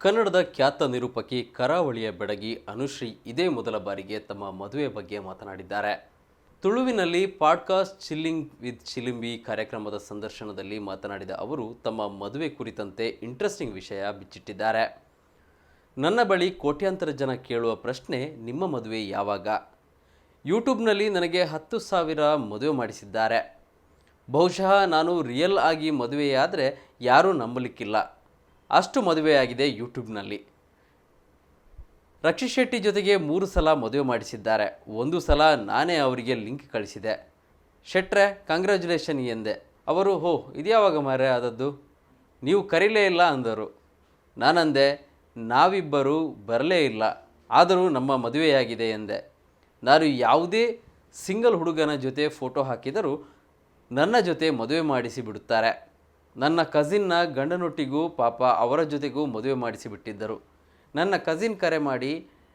ಕನ್ನಡದ ಖ್ಯಾತ ನಿರೂಪಕಿ ಕರಾವಳಿಯ ಬೆಡಗಿ ಅನುಶ್ರೀ ಇದೇ ಮೊದಲ ಬಾರಿಗೆ ತಮ್ಮ ಮದುವೆ ಬಗ್ಗೆ ಮಾತನಾಡಿದ್ದಾರೆ. ತುಳುವಿನಲ್ಲಿ ಪಾಡ್ಕಾಸ್ಟ್ ಚಿಲ್ಲಿಂಗ್ ವಿತ್ ಚಿಲಿಂಬಿ ಕಾರ್ಯಕ್ರಮದ ಸಂದರ್ಶನದಲ್ಲಿ ಮಾತನಾಡಿದ ಅವರು ತಮ್ಮ ಮದುವೆ ಕುರಿತಂತೆ ಇಂಟ್ರೆಸ್ಟಿಂಗ್ ವಿಷಯ ಬಿಚ್ಚಿಟ್ಟಿದ್ದಾರೆ. ನನ್ನ ಬಳಿ ಕೋಟ್ಯಾಂತರ ಜನ ಕೇಳುವ ಪ್ರಶ್ನೆ, ನಿಮ್ಮ ಮದುವೆ ಯಾವಾಗ? ಯೂಟ್ಯೂಬ್ನಲ್ಲಿ ನನಗೆ 10,000 ಮದುವೆ ಮಾಡಿಸಿದ್ದಾರೆ. ಬಹುಶಃ ನಾನು ರಿಯಲ್ ಆಗಿ ಮದುವೆಯಾದರೆ ಯಾರೂ ನಂಬಲಿಕ್ಕಿಲ್ಲ, ಅಷ್ಟು ಮದುವೆಯಾಗಿದೆ ಯೂಟ್ಯೂಬ್ನಲ್ಲಿ. ರಕ್ಷಿತ್ ಶೆಟ್ಟಿ ಜೊತೆಗೆ 3 ಸಲ ಮದುವೆ ಮಾಡಿಸಿದ್ದಾರೆ. 1 ಸಲ ನಾನೇ ಅವರಿಗೆ ಲಿಂಕ್ ಕಳಿಸಿದೆ. ಶೆಟ್ರೆ ಕಂಗ್ರ್ಯಾಚುಲೇಷನ್ ಎಂದೆ. ಅವರು ಇದ್ಯಾವಾಗ ಮಾರೇ ಆದದ್ದು, ನೀವು ಕರೀಲೇ ಇಲ್ಲ ಅಂದರು. ನಾನಂದೆ, ನಾವಿಬ್ಬರೂ ಬರಲೇ ಇಲ್ಲ, ಆದರೂ ನಮ್ಮ ಮದುವೆಯಾಗಿದೆ ಎಂದೆ. ನಾನು ಯಾವುದೇ ಸಿಂಗಲ್ ಹುಡುಗನ ಜೊತೆ ಫೋಟೋ ಹಾಕಿದರೂ ನನ್ನ ಜೊತೆ ಮದುವೆ ಮಾಡಿಸಿ ಬಿಡುತ್ತಾರೆ. ನನ್ನ ಕಸಿನ್ನ ಗಂಡನೊಟ್ಟಿಗೂ ಪಾಪ ಅವರ ಜೊತೆಗೂ ಮದುವೆ ಮಾಡಿಸಿಬಿಟ್ಟಿದ್ದರು. ನನ್ನ ಕಸಿನ್ ಕರೆ ಮಾಡಿ,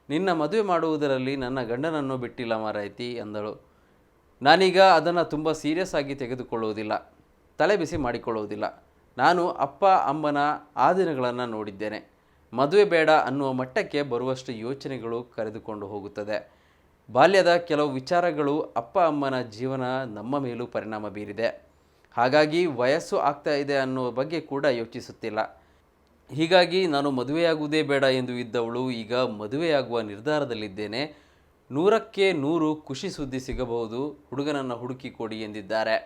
ನಿನ್ನ ಮದುವೆ ಮಾಡುವುದರಲ್ಲಿ ನನ್ನ ಗಂಡನನ್ನು ಬಿಟ್ಟಿಲ್ಲ ಮಾರಾಯ್ತಿ ಅಂದಳು. ನಾನೀಗ ಅದನ್ನು ತುಂಬ ಸೀರಿಯಸ್ ಆಗಿ ತೆಗೆದುಕೊಳ್ಳುವುದಿಲ್ಲ, ತಲೆ ಬಿಸಿ ಮಾಡಿಕೊಳ್ಳುವುದಿಲ್ಲ. ನಾನು ಅಪ್ಪ ಅಮ್ಮನ ಆ ದಿನಗಳನ್ನು ನೋಡಿದ್ದೇನೆ. ಮದುವೆ ಬೇಡ ಅನ್ನುವ ಮಟ್ಟಕ್ಕೆ ಬರುವಷ್ಟು ಯೋಚನೆಗಳು ಕರೆದುಕೊಂಡು ಹೋಗುತ್ತದೆ. ಬಾಲ್ಯದ ಕೆಲವು ವಿಚಾರಗಳು ಅಪ್ಪ ಅಮ್ಮನ ಜೀವನ ನಮ್ಮ ಮೇಲೂ ಪರಿಣಾಮ ಬೀರಿದೆ. ಹಾಗಾಗಿ ವಯಸ್ಸು ಆಗ್ತಾ ಇದೆ ಅನ್ನುವ ಬಗ್ಗೆ ಕೂಡ ಯೋಚಿಸುತ್ತಿಲ್ಲ. ಹೀಗಾಗಿ ನಾನು ಮದುವೆಯಾಗುವುದೇ ಬೇಡ ಎಂದು ಇದ್ದವಳು ಈಗ ಮದುವೆಯಾಗುವ ನಿರ್ಧಾರದಲ್ಲಿದ್ದೇನೆ. 100ಕ್ಕೆ 100 ಖುಷಿ ಸುದ್ದಿ ಸಿಗಬಹುದು, ಹುಡುಗನನ್ನು ಹುಡುಕಿ ಕೊಡಿ ಎಂದಿದ್ದಾರೆ.